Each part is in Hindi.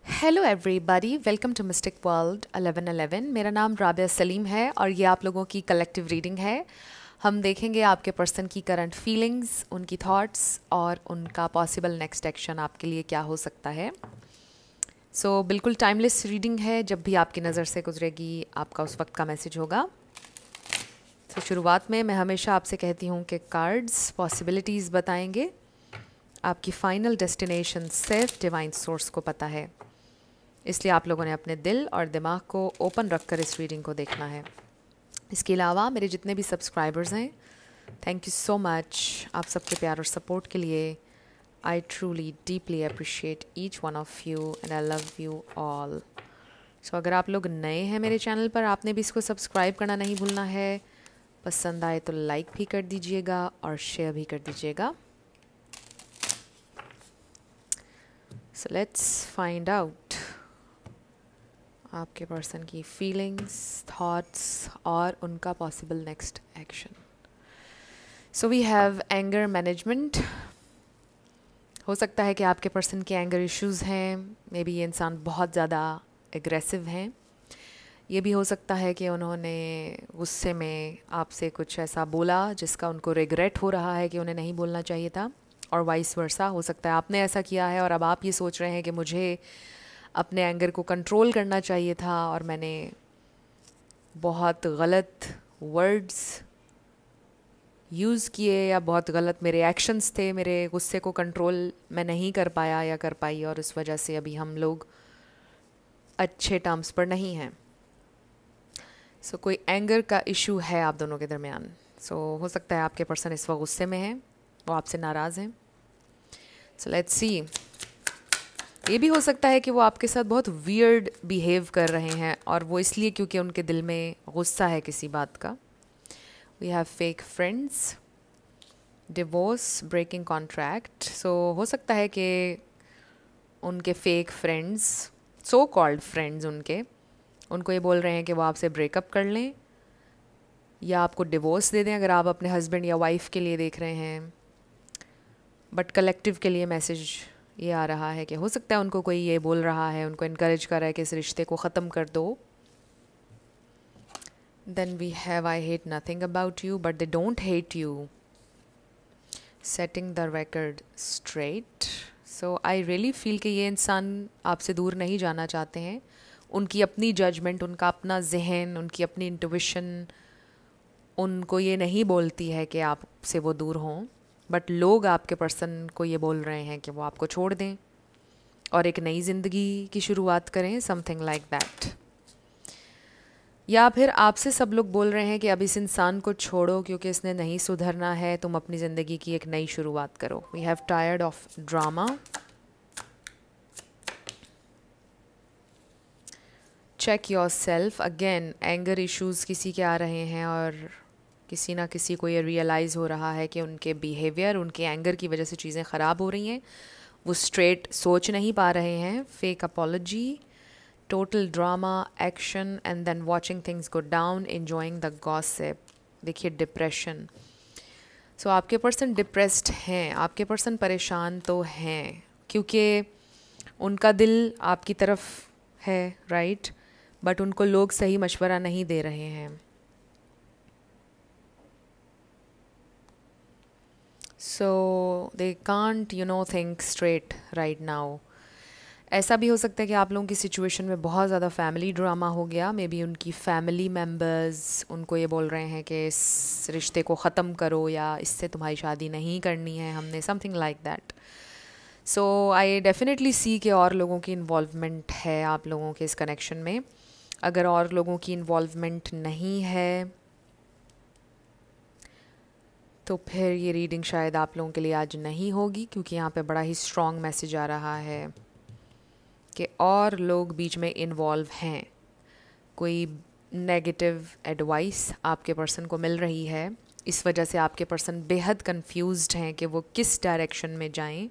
Hello everybody, welcome to mystic world 1111। मेरा नाम राबिया सलीम है और ये आप लोगों की कलेक्टिव रीडिंग है। हम देखेंगे आपके पर्सन की करंट फीलिंग्स, उनकी थॉट्स और उनका पॉसिबल नेक्स्ट एक्शन आपके लिए क्या हो सकता है। बिल्कुल टाइमलेस रीडिंग है, जब भी आपकी नज़र से गुजरेगी आपका उस वक्त का मैसेज होगा। शुरुआत में मैं हमेशा आपसे कहती हूँ कि कार्ड्स पॉसिबिलिटीज़ बताएंगे। आपकी फ़ाइनल डेस्टिनेशन सिर्फ डिवाइन सोर्स को पता है, इसलिए आप लोगों ने अपने दिल और दिमाग को ओपन रखकर इस रीडिंग को देखना है। इसके अलावा मेरे जितने भी सब्सक्राइबर्स हैं, थैंक यू सो मच आप सबके प्यार और सपोर्ट के लिए। I truly deeply appreciate each one of you and I love you all. अगर आप लोग नए हैं मेरे चैनल पर, आपने भी इसको सब्सक्राइब करना नहीं भूलना है। पसंद आए तो लाइक भी कर दीजिएगा और शेयर भी कर दीजिएगा। सो लेट्स फाइंड आउट आपके पर्सन की फीलिंग्स, थॉट्स और उनका possible next action. We have anger management. हो सकता है कि आपके पर्सन के एंगर इश्यूज़ हैं। मे बी ये इंसान बहुत ज़्यादा एग्रेसिव हैं। ये भी हो सकता है कि उन्होंने गुस्से में आपसे कुछ ऐसा बोला जिसका उनको रिग्रेट हो रहा है कि उन्हें नहीं बोलना चाहिए था, और वाइस वर्सा। हो सकता है आपने ऐसा किया है और अब आप ये सोच रहे हैं कि मुझे अपने एंगर को कंट्रोल करना चाहिए था और मैंने बहुत गलत वर्ड्स यूज़ किए या बहुत गलत मेरे एक्शंस थे, मेरे गुस्से को कंट्रोल मैं नहीं कर पाया या कर पाई, और इस वजह से अभी हम लोग अच्छे टर्म्स पर नहीं हैं। कोई एंगर का इशू है आप दोनों के दरमियान। हो सकता है आपके पर्सन इस वक्त गुस्से में हैं, वो आपसे नाराज़ हैं। Let's see. ये भी हो सकता है कि वो आपके साथ बहुत वियर्ड बिहेव कर रहे हैं, और वो इसलिए क्योंकि उनके दिल में गुस्सा है किसी बात का। We have fake friends, divorce, breaking contract. हो सकता है कि उनके fake friends, so called friends, उनको ये बोल रहे हैं कि वो आपसे ब्रेकअप कर लें या आपको डिवोर्स दे दें अगर आप अपने हस्बैंड या वाइफ के लिए देख रहे हैं। बट कलेक्टिव के लिए मैसेज ये आ रहा है कि हो सकता है उनको कोई ये बोल रहा है, उनको इनकरेज कर रहा है कि इस रिश्ते को ख़त्म कर दो। Then we have I hate nothing about you but they don't hate you, setting the record straight. I really feel कि ये इंसान आपसे दूर नहीं जाना चाहते हैं। उनकी अपनी जजमेंट, उनका अपना जहन, उनकी अपनी इंट्यूशन उनको ये नहीं बोलती है कि आपसे वो दूर हों, बट लोग आपके पर्सन को ये बोल रहे हैं कि वो आपको छोड़ दें और एक नई ज़िंदगी की शुरुआत करें, समथिंग लाइक दैट। या फिर आपसे सब लोग बोल रहे हैं कि अब इस इंसान को छोड़ो क्योंकि इसने नहीं सुधरना है, तुम अपनी ज़िंदगी की एक नई शुरुआत करो। We have tired of drama. Check yourself. Again anger issues किसी के आ रहे हैं और किसी ना किसी को ये रियलाइज़ हो रहा है कि उनके बिहेवियर, उनके एंगर की वजह से चीज़ें ख़राब हो रही हैं। वो स्ट्रेट सोच नहीं पा रहे हैं। Fake apology, total drama, action and then watching things go down, enjoying the gossip. देखिए डिप्रेशन। आपके पर्सन डिप्रेस्ड हैं, आपके पर्सन परेशान तो हैं क्योंकि उनका दिल आपकी तरफ है, राइट, बट उनको लोग सही मशवरा नहीं दे रहे हैं। They can't think straight right now. ऐसा भी हो सकता है कि आप लोगों की सिचुएशन में बहुत ज़्यादा फैमिली ड्रामा हो गया। मे बी उनकी फैमिली मेम्बर्स उनको ये बोल रहे हैं कि इस रिश्ते को ख़त्म करो या इससे तुम्हारी शादी नहीं करनी है हमने, something like that. I definitely see कि और लोगों की इन्वॉल्वमेंट है आप लोगों के इस कनेक्शन में। अगर और लोगों की इन्वॉल्वमेंट नहीं है तो फिर ये रीडिंग शायद आप लोगों के लिए आज नहीं होगी, क्योंकि यहाँ पे बड़ा ही स्ट्रॉन्ग मैसेज आ रहा है कि और लोग बीच में इन्वॉल्व हैं। कोई नेगेटिव एडवाइस आपके पर्सन को मिल रही है, इस वजह से आपके पर्सन बेहद कंफ्यूज्ड हैं कि वो किस डायरेक्शन में जाएं,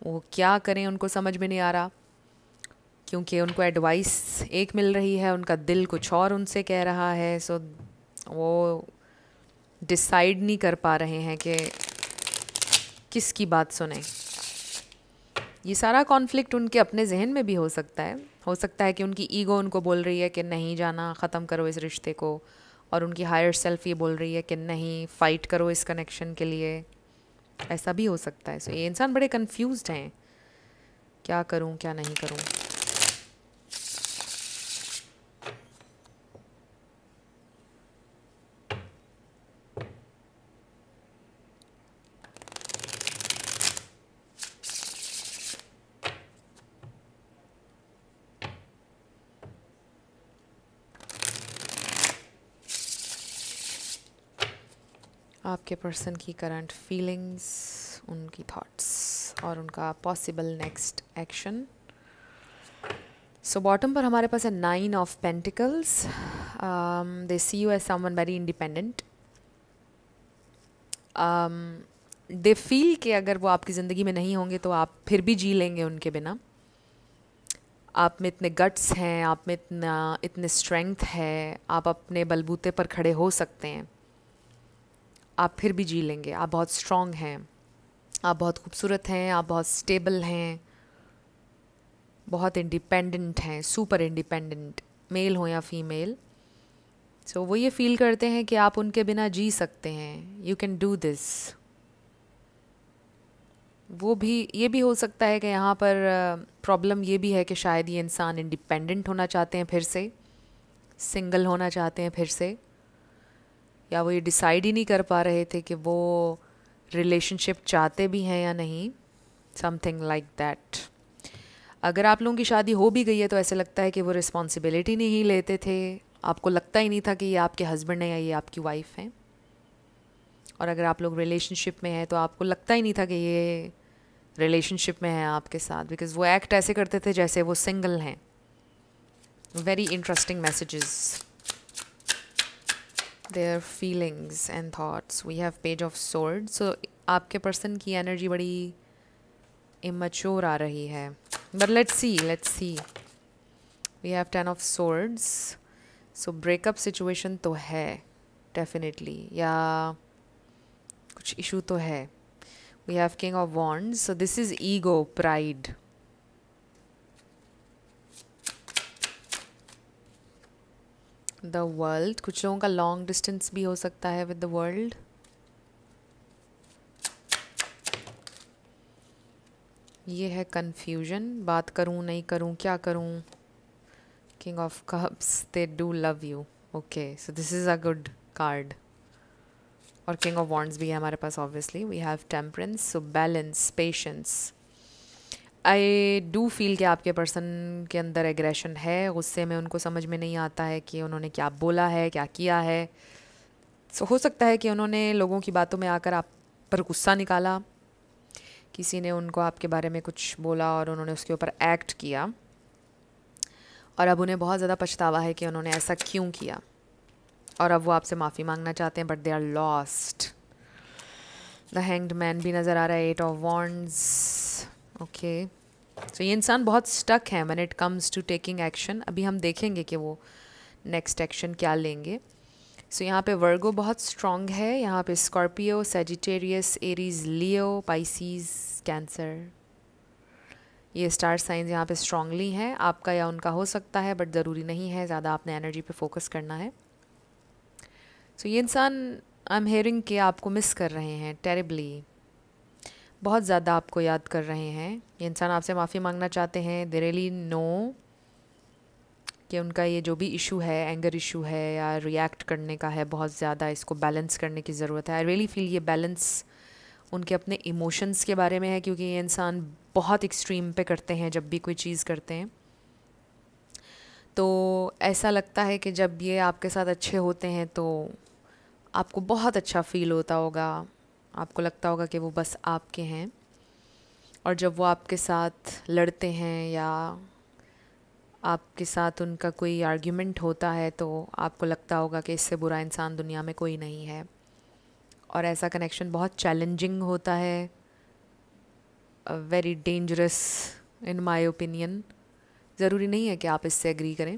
वो क्या करें, उनको समझ में नहीं आ रहा। क्योंकि उनको एडवाइस एक मिल रही है, उनका दिल कुछ और उनसे कह रहा है। वो डिसाइड नहीं कर पा रहे हैं कि किसकी बात सुने। ये सारा कॉन्फ्लिक्ट उनके अपने जहन में भी हो सकता है कि उनकी ईगो उनको बोल रही है कि नहीं जाना, ख़त्म करो इस रिश्ते को, और उनकी हायर सेल्फ ये बोल रही है कि नहीं, फ़ाइट करो इस कनेक्शन के लिए। ऐसा भी हो सकता है। सो ये इंसान बड़े कंफ्यूज्ड हैं, क्या करूं क्या नहीं करूं। आपके पर्सन की करंट फीलिंग्स, उनकी थॉट्स और उनका possible next action. So bottom पर हमारे पास है 9 of pentacles. They see you as someone very independent. They feel कि अगर वो आपकी ज़िंदगी में नहीं होंगे तो आप फिर भी जी लेंगे उनके बिना। आप में इतने गट्स हैं, आप में इतने स्ट्रेंथ है, आप अपने बलबूते पर खड़े हो सकते हैं, आप फिर भी जी लेंगे। आप बहुत स्ट्रॉन्ग हैं, आप बहुत खूबसूरत हैं, आप बहुत स्टेबल हैं, बहुत इंडिपेंडेंट हैं, सुपर इंडिपेंडेंट, मेल हो या फीमेल। सो वो ये फील करते हैं कि आप उनके बिना जी सकते हैं, यू कैन डू दिस। ये भी हो सकता है कि यहाँ पर प्रॉब्लम ये भी है कि शायद ये इंसान इंडिपेंडेंट होना चाहते हैं फिर से, सिंगल होना चाहते हैं फिर से, या वो ये डिसाइड ही नहीं कर पा रहे थे कि वो रिलेशनशिप चाहते भी हैं या नहीं, समथिंग लाइक दैट। अगर आप लोगों की शादी हो भी गई है तो ऐसे लगता है कि वो रिस्पॉन्सिबिलिटी नहीं लेते थे, आपको लगता ही नहीं था कि ये आपके हस्बैंड हैं या ये आपकी वाइफ हैं। और अगर आप लोग रिलेशनशिप में हैं तो आपको लगता ही नहीं था कि ये रिलेशनशिप में है आपके साथ, बिकॉज वो एक्ट ऐसे करते थे जैसे वो सिंगल हैं। Very interesting messages, their feelings and thoughts. We have page of sword. So आपके पर्सन की एनर्जी बड़ी इमैच्योर आ रही है, but let's see. We have 10 of swords. So breakup situation तो है डेफिनेटली, या कुछ इशू तो है। We have king of wands. So this is ego, pride. The world, कुछ लोगों का लॉन्ग डिस्टेंस भी हो सकता है विद द वर्ल्ड। ये है कन्फ्यूजन, बात करूं नहीं करूं, क्या करूं। King of cups, they do love you. Okay, so this is a good card. और किंग ऑफ वॉन्ड्स भी है हमारे पास obviously. We have temperance, so balance, patience. I do feel कि आपके पर्सन के अंदर एग्रेशन है, गुस्से में उनको समझ में नहीं आता है कि उन्होंने क्या बोला है, क्या किया है। सो हो सकता है कि उन्होंने लोगों की बातों में आकर आप पर गुस्सा निकाला, किसी ने उनको आपके बारे में कुछ बोला और उन्होंने उसके ऊपर एक्ट किया, और अब उन्हें बहुत ज़्यादा पछतावा है कि उन्होंने ऐसा क्यों किया, और अब वो आपसे माफ़ी मांगना चाहते हैं, but they are lost. The hanged man भी नज़र आ रहा है, 8 ऑफ वॉन्ड्स। ओके, सो ये इंसान बहुत स्टक है when it comes to taking action. अभी हम देखेंगे कि वो नेक्स्ट एक्शन क्या लेंगे। सो यहाँ पे वर्गो बहुत स्ट्रॉन्ग है, यहाँ पे स्कॉर्पियो, सेजिटेरियस, एरीज, लियो, पाइसीज, कैंसर, ये स्टार साइंस यहाँ पे स्ट्रांगली हैं। आपका या उनका हो सकता है, बट ज़रूरी नहीं है, ज़्यादा आपने एनर्जी पे फोकस करना है। सो ये इंसान, आई एम हेयरिंग कि आपको मिस कर रहे हैं टेरिबली, बहुत ज़्यादा आपको याद कर रहे हैं। ये इंसान आपसे माफ़ी मांगना चाहते हैं। दे रियली नो कि उनका ये जो भी इशू है, एंगर इशू है या रिएक्ट करने का है बहुत ज़्यादा, इसको बैलेंस करने की ज़रूरत है। आई रियली फील ये बैलेंस उनके अपने इमोशंस के बारे में है, क्योंकि ये इंसान बहुत एक्सट्रीम पे करते हैं जब भी कोई चीज़ करते हैं। तो ऐसा लगता है कि जब ये आपके साथ अच्छे होते हैं तो आपको बहुत अच्छा फील होता होगा, आपको लगता होगा कि वो बस आपके हैं, और जब वो आपके साथ लड़ते हैं या आपके साथ उनका कोई आर्ग्यूमेंट होता है तो आपको लगता होगा कि इससे बुरा इंसान दुनिया में कोई नहीं है। और ऐसा कनेक्शन बहुत चैलेंजिंग होता है, very dangerous in my opinion. ज़रूरी नहीं है कि आप इससे एग्री करें,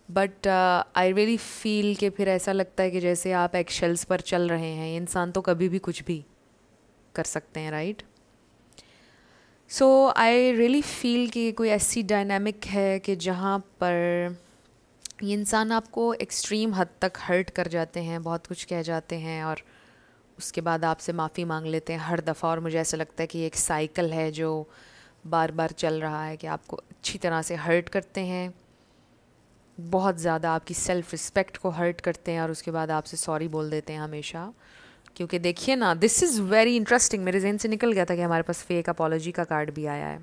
बट आई रियली फील कि फिर ऐसा लगता है कि जैसे आप एक्शेल्स पर चल रहे हैं। इंसान तो कभी भी कुछ भी कर सकते हैं, राइट। सो आई रियली फील कि कोई ऐसी डायनामिक है कि जहाँ पर ये इंसान आपको एक्सट्रीम हद तक हर्ट कर जाते हैं, बहुत कुछ कह जाते हैं और उसके बाद आपसे माफ़ी मांग लेते हैं हर दफ़ा। और मुझे ऐसा लगता है कि ये एक साइकिल है जो बार बार चल रहा है कि आपको अच्छी तरह से हर्ट करते हैं, बहुत ज़्यादा आपकी सेल्फ़ रिस्पेक्ट को हर्ट करते हैं और उसके बाद आपसे सॉरी बोल देते हैं हमेशा। क्योंकि देखिए ना, दिस इज़ वेरी इंटरेस्टिंग, मेरे जहन से निकल गया था कि हमारे पास फेक अपॉलॉजी का कार्ड भी आया है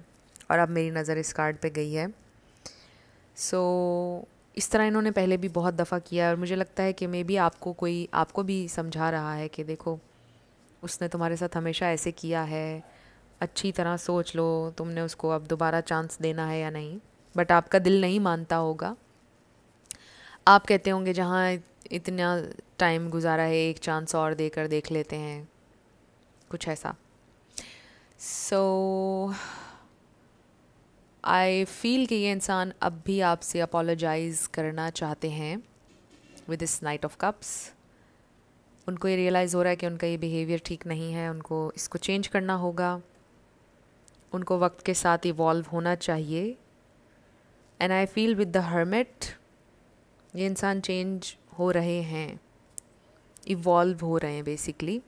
और अब मेरी नज़र इस कार्ड पे गई है। सो इस तरह इन्होंने पहले भी बहुत दफ़ा किया और मुझे लगता है कि मे बी आपको भी समझा रहा है कि देखो उसने तुम्हारे साथ हमेशा ऐसे किया है, अच्छी तरह सोच लो तुमने उसको अब दोबारा चांस देना है या नहीं। बट आपका दिल नहीं मानता होगा, आप कहते होंगे जहाँ इतना टाइम गुजारा है एक चांस और देकर देख लेते हैं, कुछ ऐसा। सो आई फील कि ये इंसान अब भी आपसे अपोलोजाइज़ करना चाहते हैं with this night of cups. उनको ये रियलाइज़ हो रहा है कि उनका ये बिहेवियर ठीक नहीं है, उनको इसको चेंज करना होगा, उनको वक्त के साथ इवॉल्व होना चाहिए। And I feel with the hermit ये इंसान चेंज हो रहे हैं, इवॉल्व हो रहे हैं बेसिकली।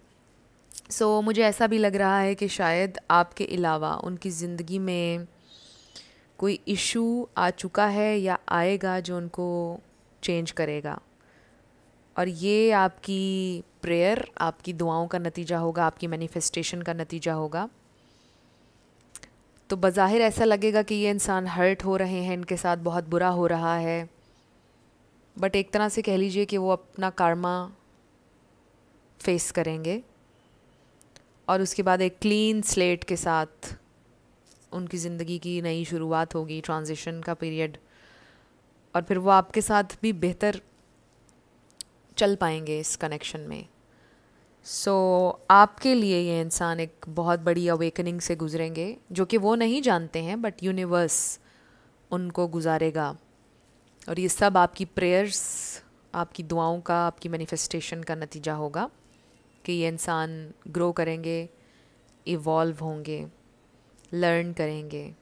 सो मुझे ऐसा भी लग रहा है कि शायद आपके अलावा उनकी ज़िंदगी में कोई इशू आ चुका है या आएगा जो उनको चेंज करेगा, और ये आपकी प्रेयर, आपकी दुआओं का नतीजा होगा, आपकी मैनिफेस्टेशन का नतीजा होगा। तो बज़ाहिर ऐसा लगेगा कि ये इंसान हर्ट हो रहे हैं, इनके साथ बहुत बुरा हो रहा है, बट एक तरह से कह लीजिए कि वो अपना कार्मा फेस करेंगे और उसके बाद एक क्लीन स्लेट के साथ उनकी ज़िंदगी की नई शुरुआत होगी, ट्रांजिशन का पीरियड, और फिर वो आपके साथ भी बेहतर चल पाएंगे इस कनेक्शन में। सो आपके लिए ये इंसान एक बहुत बड़ी अवेकनिंग से गुजरेंगे जो कि वो नहीं जानते हैं, बट यूनिवर्स उनको गुजारेगा। और ये सब आपकी प्रेयर्स, आपकी दुआओं का, आपकी मैनिफेस्टेशन का नतीजा होगा कि ये इंसान ग्रो करेंगे, इवॉल्व होंगे, लर्न करेंगे,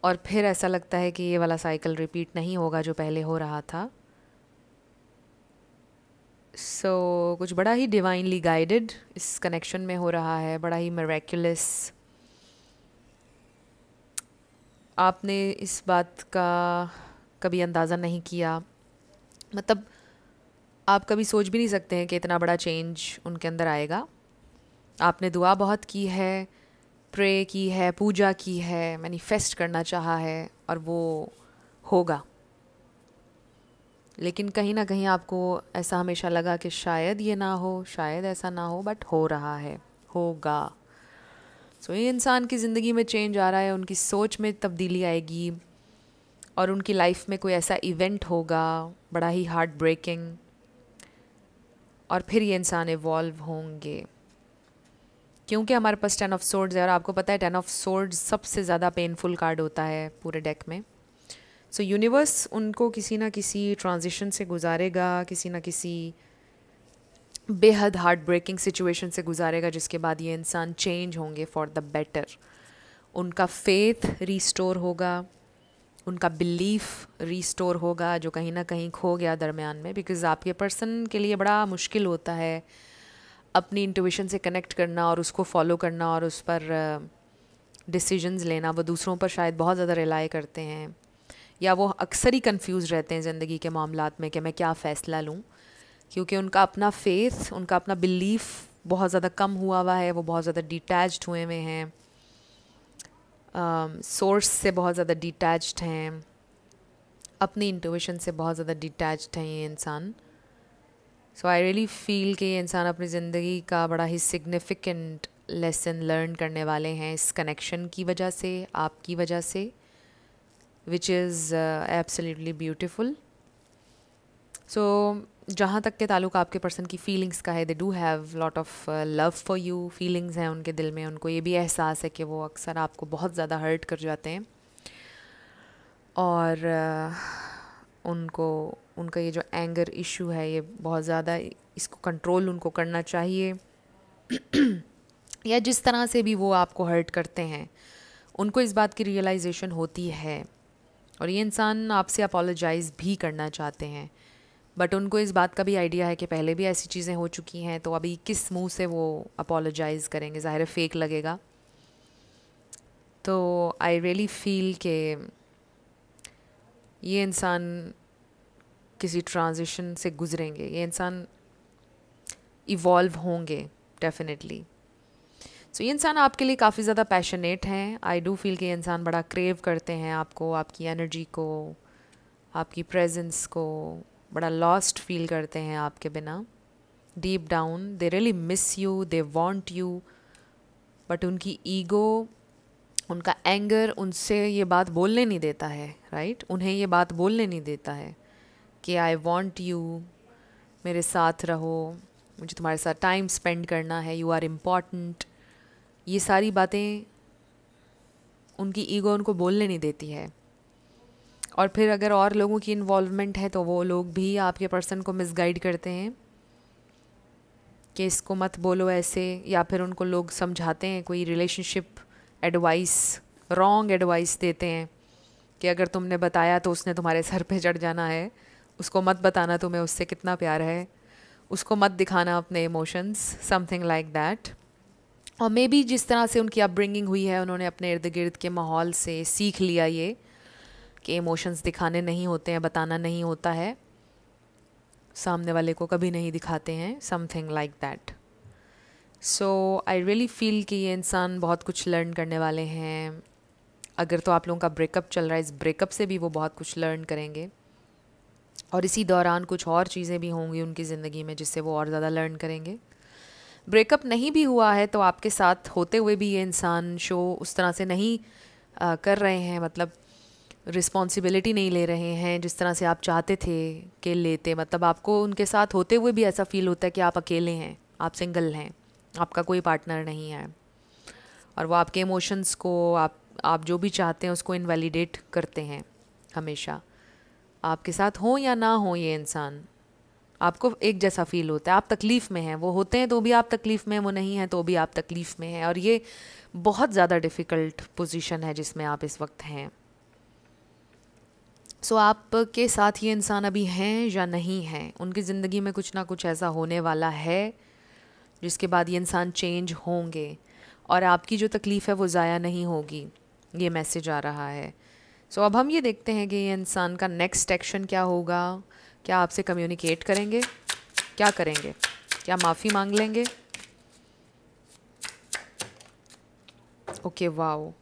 और फिर ऐसा लगता है कि ये वाला साइकिल रिपीट नहीं होगा जो पहले हो रहा था। सो कुछ बड़ा ही डिवाइनली गाइडेड इस कनेक्शन में हो रहा है, बड़ा ही मिरेक्युलस। आपने इस बात का कभी अंदाज़ा नहीं किया, मतलब आप कभी सोच भी नहीं सकते हैं कि इतना बड़ा चेंज उनके अंदर आएगा। आपने दुआ बहुत की है, प्रे की है, पूजा की है, मैनिफेस्ट करना चाहा है, और वो होगा। लेकिन कहीं ना कहीं आपको ऐसा हमेशा लगा कि शायद ये ना हो, शायद ऐसा ना हो, बट हो रहा है, होगा। सो ये इंसान की ज़िंदगी में चेंज आ रहा है, उनकी सोच में तब्दीली आएगी और उनकी लाइफ में कोई ऐसा इवेंट होगा बड़ा ही हार्ट ब्रेकिंग, और फिर ये इंसान इवॉल्व होंगे। क्योंकि हमारे पास 10 ऑफ सोर्ड्स है और आपको पता है 10 ऑफ सोर्ड्स सबसे ज़्यादा पेनफुल कार्ड होता है पूरे डेक में। सो यूनिवर्स उनको किसी ना किसी ट्रांजिशन से गुजारेगा, किसी ना किसी बेहद हार्ट ब्रेकिंग सिचुएशन से गुजारेगा, जिसके बाद ये इंसान चेंज होंगे फॉर द बेटर। उनका फेथ रीस्टोर होगा, उनका बिलीफ रीस्टोर होगा जो कहीं ना कहीं खो गया दरमियान में। बिकॉज़ आपके पर्सन के लिए बड़ा मुश्किल होता है अपनी इंट्यूशन से कनेक्ट करना और उसको फॉलो करना और उस पर डिसीजंस लेना। वो दूसरों पर शायद बहुत ज़्यादा रिलाई करते हैं, या वो अक्सर ही कंफ्यूज रहते हैं ज़िंदगी के मामलात में कि मैं क्या फ़ैसला लूँ, क्योंकि उनका अपना फेथ, उनका अपना बिलीफ बहुत ज़्यादा कम हुआ है, वो बहुत ज़्यादा डिटैच्ड हुए हुए हैं, सोर्स से बहुत ज़्यादा डिटैच्ड हैं, अपनी इंट्यूशन से बहुत ज़्यादा डिटैच्ड हैं ये इंसान। सो आई रियली फील कि ये इंसान अपनी ज़िंदगी का बड़ा ही सिग्निफिकेंट लेसन लर्न करने वाले हैं इस कनेक्शन की वजह से, आपकी वजह से, विच इज़ एब्सोल्युटली ब्यूटिफुल। सो जहाँ तक के ताल्लुक आपके पर्सन की फ़ीलिंग्स का है, they do have lot of love for you, feelings हैं उनके दिल में, उनको ये भी एहसास है कि वो अक्सर आपको बहुत ज़्यादा हर्ट कर जाते हैं, और उनको उनका ये जो एंगर इशू है ये बहुत ज़्यादा, इसको कंट्रोल उनको करना चाहिए या जिस तरह से भी वो आपको हर्ट करते हैं उनको इस बात की रियलाइजेशन होती है और ये इंसान आपसे अपोलोजाइज़ भी करना चाहते हैं, बट उनको इस बात का भी आइडिया है कि पहले भी ऐसी चीज़ें हो चुकी हैं, तो अभी किस मुंह से वो अपोलोजाइज़ करेंगे, ज़ाहिर है फेक लगेगा। तो आई रियली फील कि ये इंसान किसी ट्रांजिशन से गुजरेंगे, ये इंसान इवॉल्व होंगे डेफिनेटली। सो ये इंसान आपके लिए काफ़ी ज़्यादा पैशनेट हैं। आई डू फील कि ये इंसान बड़ा क्रेव करते हैं आपको, आपकी एनर्जी को, आपकी प्रेजेंस को, बड़ा लॉस्ट फील करते हैं आपके बिना। Deep down they really miss you, they want you, but उनकी ईगो, उनका एंगर उनसे ये बात बोलने नहीं देता है, राइट? उन्हें ये बात बोलने नहीं देता है कि आई वांट यू, मेरे साथ रहो, मुझे तुम्हारे साथ टाइम स्पेंड करना है, यू आर इम्पॉर्टेंट। ये सारी बातें उनकी ईगो उनको बोलने नहीं देती है। और फिर अगर और लोगों की इन्वॉल्वमेंट है तो वो लोग भी आपके पर्सन को मिसगाइड करते हैं कि इसको मत बोलो ऐसे, या फिर उनको लोग समझाते हैं, कोई रिलेशनशिप एडवाइस, रॉन्ग एडवाइस देते हैं कि अगर तुमने बताया तो उसने तुम्हारे सर पे चढ़ जाना है, उसको मत बताना तुम्हें उससे कितना प्यार है, उसको मत दिखाना अपने इमोशंस, समथिंग लाइक दैट। और मे बी जिस तरह से उनकी अपब्रिंगिंग हुई है, उन्होंने अपने इर्द गिर्द के माहौल से सीख लिया ये कि इमोशंस दिखाने नहीं होते हैं, बताना नहीं होता है, सामने वाले को कभी नहीं दिखाते हैं, something like that. So I really feel कि ये इंसान बहुत कुछ लर्न करने वाले हैं। अगर तो आप लोगों का ब्रेकअप चल रहा है, इस ब्रेकअप से भी वो बहुत कुछ लर्न करेंगे, और इसी दौरान कुछ और चीज़ें भी होंगी उनकी ज़िंदगी में जिससे वो और ज़्यादा लर्न करेंगे। ब्रेकअप नहीं भी हुआ है तो आपके साथ होते हुए भी ये इंसान शो उस तरह से नहीं कर रहे हैं, मतलब रिस्पॉन्सिबिलिटी नहीं ले रहे हैं जिस तरह से आप चाहते थे कि लेते। मतलब आपको उनके साथ होते हुए भी ऐसा फील होता है कि आप अकेले हैं, आप सिंगल हैं, आपका कोई पार्टनर नहीं है, और वो आपके इमोशंस को, आप जो भी चाहते हैं उसको इनवैलिडेट करते हैं हमेशा। आपके साथ हो या ना हो ये इंसान, आपको एक जैसा फील होता है, आप तकलीफ़ में हैं, वो होते हैं तो भी आप तकलीफ़ में हैं, वो नहीं हैं तो भी आप तकलीफ़ में हैं, और ये बहुत ज़्यादा डिफ़िकल्ट पोजीशन है जिसमें आप इस वक्त हैं। सो आपके साथ ये इंसान अभी हैं या नहीं हैं, उनकी ज़िंदगी में कुछ ना कुछ ऐसा होने वाला है जिसके बाद ये इंसान चेंज होंगे, और आपकी जो तकलीफ़ है वो ज़ाया नहीं होगी, ये मैसेज आ रहा है। सो अब हम ये देखते हैं कि ये इंसान का नेक्स्ट एक्शन क्या होगा। क्या आपसे कम्युनिकेट करेंगे, क्या करेंगे, क्या माफ़ी मांग लेंगे? ओके, वाओ,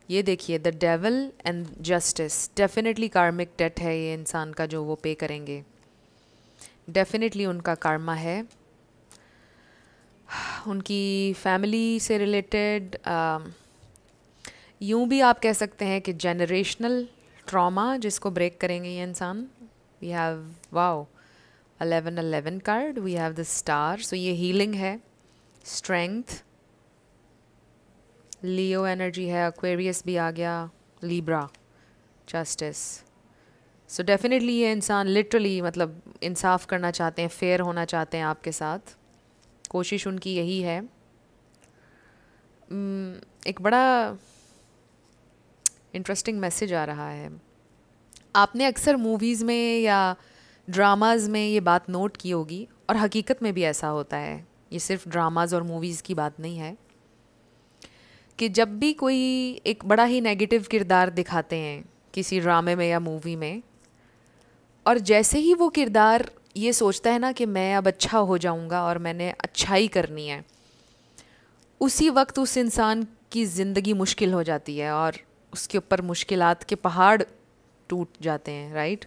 ये देखिए, the devil and justice. Definitely कार्मिक डेट है ये इंसान का जो वो पे करेंगे, डेफिनेटली उनका कार्मा है। उनकी फैमिली से रिलेटेड, यूं भी आप कह सकते हैं कि जनरेशनल ट्रॉमा जिसको ब्रेक करेंगे ये इंसान। We have, wow, 11-11 card, we have the star. So ये हीलिंग है, स्ट्रेंथ, लियो एनर्जी है, एक्वेरियस भी आ गया, लिब्रा, जस्टिस। सो डेफिनेटली ये इंसान लिटरली मतलब इंसाफ करना चाहते हैं, फेयर होना चाहते हैं आपके साथ, कोशिश उनकी यही है। एक बड़ा इंटरेस्टिंग मैसेज आ रहा है। आपने अक्सर मूवीज़ में या ड्रामाज़ में ये बात नोट की होगी, और हकीकत में भी ऐसा होता है, ये सिर्फ ड्रामाज़ और मूवीज़ की बात नहीं है, कि जब भी कोई एक बड़ा ही नेगेटिव किरदार दिखाते हैं किसी ड्रामे में या मूवी में, और जैसे ही वो किरदार ये सोचता है ना कि मैं अब अच्छा हो जाऊंगा और मैंने अच्छाई करनी है, उसी वक्त उस इंसान की ज़िंदगी मुश्किल हो जाती है और उसके ऊपर मुश्किलात के पहाड़ टूट जाते हैं, राइट?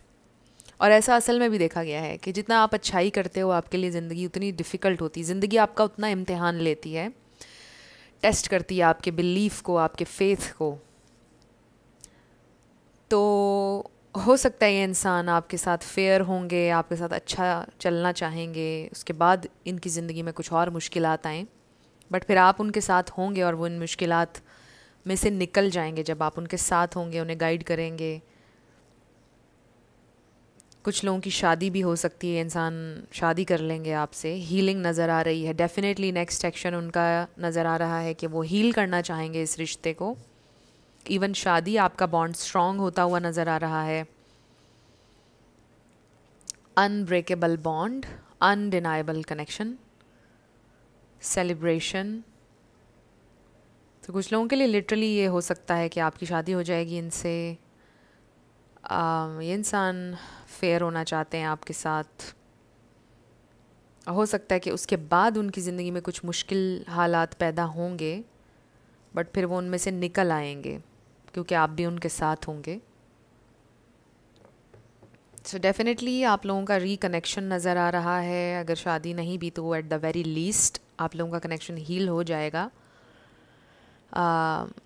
और ऐसा असल में भी देखा गया है कि जितना आप अच्छाई करते हो आपके लिए ज़िंदगी उतनी डिफ़िकल्ट होती है, ज़िंदगी आपका उतना इम्तिहान लेती है, टेस्ट करती है आपके बिलीफ को, आपके फेथ को। तो हो सकता है ये इंसान आपके साथ फेयर होंगे, आपके साथ अच्छा चलना चाहेंगे, उसके बाद इनकी ज़िंदगी में कुछ और मुश्किलात आएँ, बट फिर आप उनके साथ होंगे और वो इन मुश्किलात में से निकल जाएंगे जब आप उनके साथ होंगे, उन्हें गाइड करेंगे। कुछ लोगों की शादी भी हो सकती है, इंसान शादी कर लेंगे आपसे, हीलिंग नज़र आ रही है। डेफिनेटली नेक्स्ट एक्शन उनका नज़र आ रहा है कि वो हील करना चाहेंगे इस रिश्ते को। इवन शादी, आपका बॉन्ड स्ट्रॉन्ग होता हुआ नज़र आ रहा है। Unbreakable bond, undeniable connection, celebration. तो कुछ लोगों के लिए लिटरली ये हो सकता है कि आपकी शादी हो जाएगी इनसे। ये इंसान फेयर होना चाहते हैं आपके साथ। हो सकता है कि उसके बाद उनकी ज़िंदगी में कुछ मुश्किल हालात पैदा होंगे, बट फिर वो उनमें से निकल आएंगे क्योंकि आप भी उनके साथ होंगे। सो डेफिनेटली आप लोगों का रिकनेक्शन नज़र आ रहा है। अगर शादी नहीं भी तो एट द वेरी लीस्ट आप लोगों का कनेक्शन हील हो जाएगा।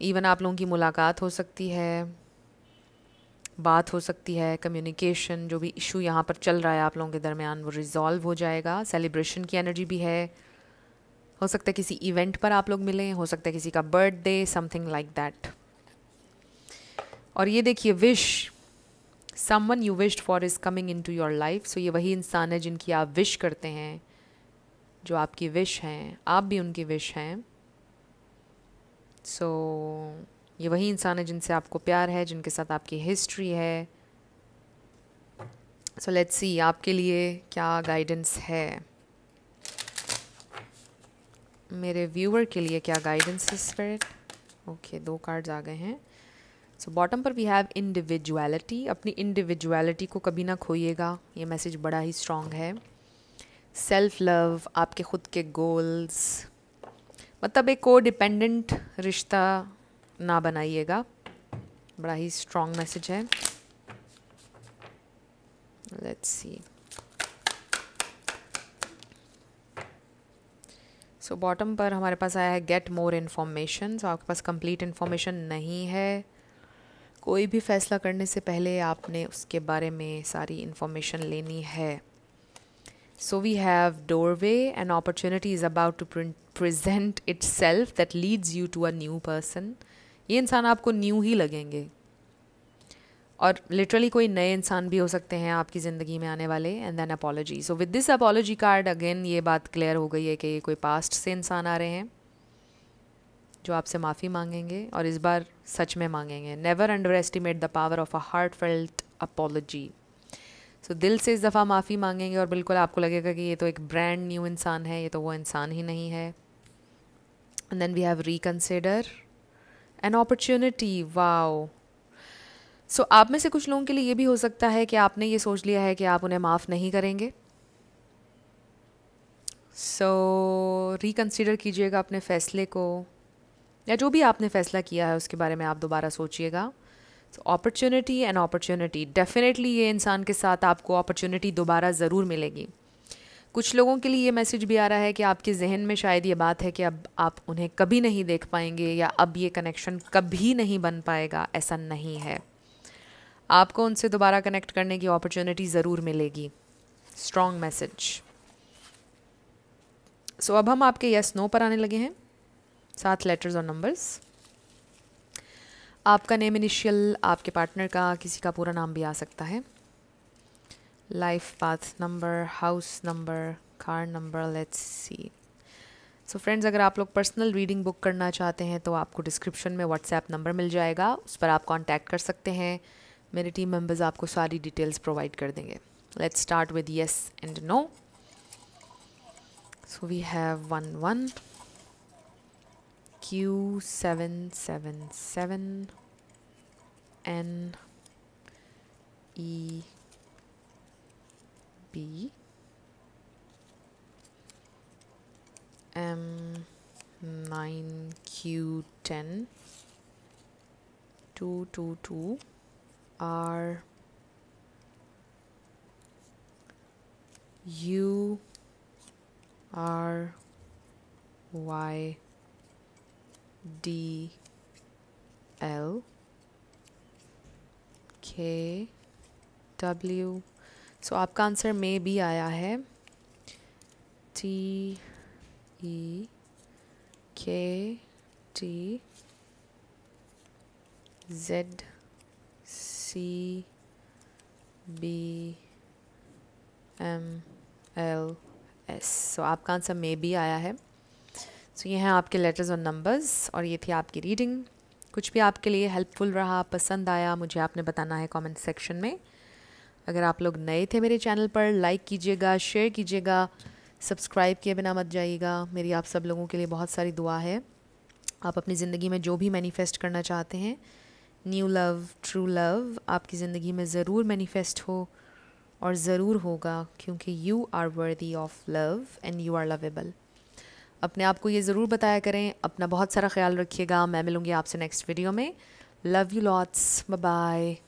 इवन आप लोगों की मुलाकात हो सकती है, बात हो सकती है, कम्युनिकेशन, जो भी इशू यहाँ पर चल रहा है आप लोगों के दरमियान वो रिजॉल्व हो जाएगा। सेलिब्रेशन की एनर्जी भी है। हो सकता है किसी इवेंट पर आप लोग मिलें, हो सकता है किसी का बर्थडे, समथिंग लाइक दैट। और ये देखिए, wish, someone you wished for is coming into your life. So ये वही इंसान है जिनकी आप विश करते हैं, जो आपकी विश हैं, आप भी उनकी विश हैं। सो ये वही इंसान है जिनसे आपको प्यार है, जिनके साथ आपकी हिस्ट्री है। सो लेट्स सी आपके लिए क्या गाइडेंस है, मेरे व्यूअर के लिए क्या गाइडेंस है स्पिरिट। ओके, 2 कार्ड्स आ गए हैं। सो बॉटम पर वी हैव इंडिविजुअलिटी। अपनी इंडिविजुअलिटी को कभी ना खोइएगा, ये मैसेज बड़ा ही स्ट्रॉन्ग है। सेल्फ लव, आपके खुद के गोल्स, मतलब एक को डिपेंडेंट रिश्ता ना बनाइएगा, बड़ा ही स्ट्रॉन्ग मैसेज है। Let's see. सो बॉटम पर हमारे पास आया है गेट मोर इन्फॉर्मेशन। सो आपके पास कंप्लीट इन्फॉर्मेशन नहीं है। कोई भी फैसला करने से पहले आपने उसके बारे में सारी इन्फॉर्मेशन लेनी है। So we have doorway, an opportunity is about to present itself that leads you to a new person. ये इंसान आपको न्यू ही लगेंगे और लिटरली कोई नए इंसान भी हो सकते हैं आपकी ज़िंदगी में आने वाले। And then apology. So with this apology card again ये बात क्लियर हो गई है कि ये कोई पास्ट से इंसान आ रहे हैं जो आपसे माफ़ी मांगेंगे, और इस बार सच में मांगेंगे। Never underestimate the power of a heartfelt apology. So दिल से इस दफ़ा माफ़ी मांगेंगे और बिल्कुल आपको लगेगा कि ये तो एक ब्रांड न्यू इंसान है, ये तो वो इंसान ही नहीं है। And then we have reconsider, an opportunity. Wow. So आप में से कुछ लोगों के लिए ये भी हो सकता है कि आपने ये सोच लिया है कि आप उन्हें माफ़ नहीं करेंगे। सो रिकन्सिडर कीजिएगा अपने फ़ैसले को, या जो भी आपने फ़ैसला किया है उसके बारे में आप दोबारा सोचिएगा। So opportunity and opportunity, definitely ये इंसान के साथ आपको अपॉर्चुनिटी दोबारा ज़रूर मिलेगी। कुछ लोगों के लिए ये मैसेज भी आ रहा है कि आपके जहन में शायद ये बात है कि अब आप उन्हें कभी नहीं देख पाएंगे, या अब ये कनेक्शन कभी नहीं बन पाएगा। ऐसा नहीं है, आपको उनसे दोबारा कनेक्ट करने की अपॉर्चुनिटी ज़रूर मिलेगी। Strong message. सो अब हम आपके यस नो पर आने लगे हैं, 7 लेटर्स और नंबर्स। आपका नेम इनिशियल, आपके पार्टनर का, किसी का पूरा नाम भी आ सकता है। Life path number, house number, car number. Let's see. So friends, अगर आप लोग पर्सनल रीडिंग बुक करना चाहते हैं तो आपको डिस्क्रिप्शन में व्हाट्सएप नंबर मिल जाएगा, उस पर आप कांटेक्ट कर सकते हैं। मेरे टीम मेंबर्स आपको सारी डिटेल्स प्रोवाइड कर देंगे। Let's start with yes and no. So we have 1 Q777 NEB M9Q10 222 R U R Y D L K W। सो आपका आंसर में भी आया है, T E K T Z C B M L S। सो आपका आंसर में भी आया है। सो ये हैं आपके लेटर्स और नंबर्स, और ये थी आपकी रीडिंग। कुछ भी आपके लिए हेल्पफुल रहा, पसंद आया, मुझे आपने बताना है कमेंट सेक्शन में। अगर आप लोग नए थे मेरे चैनल पर, लाइक कीजिएगा, शेयर कीजिएगा, सब्सक्राइब किए बिना मत जाइएगा। मेरी आप सब लोगों के लिए बहुत सारी दुआ है। आप अपनी ज़िंदगी में जो भी मैनिफेस्ट करना चाहते हैं, न्यू लव, ट्रू लव, आपकी ज़िंदगी में ज़रूर मैनिफेस्ट हो और ज़रूर होगा, क्योंकि you are worthy of love and you are lovable. अपने आप को ये ज़रूर बताया करें। अपना बहुत सारा ख्याल रखिएगा। मैं मिलूँगी आपसे नेक्स्ट वीडियो में। Love you lots, bye bye.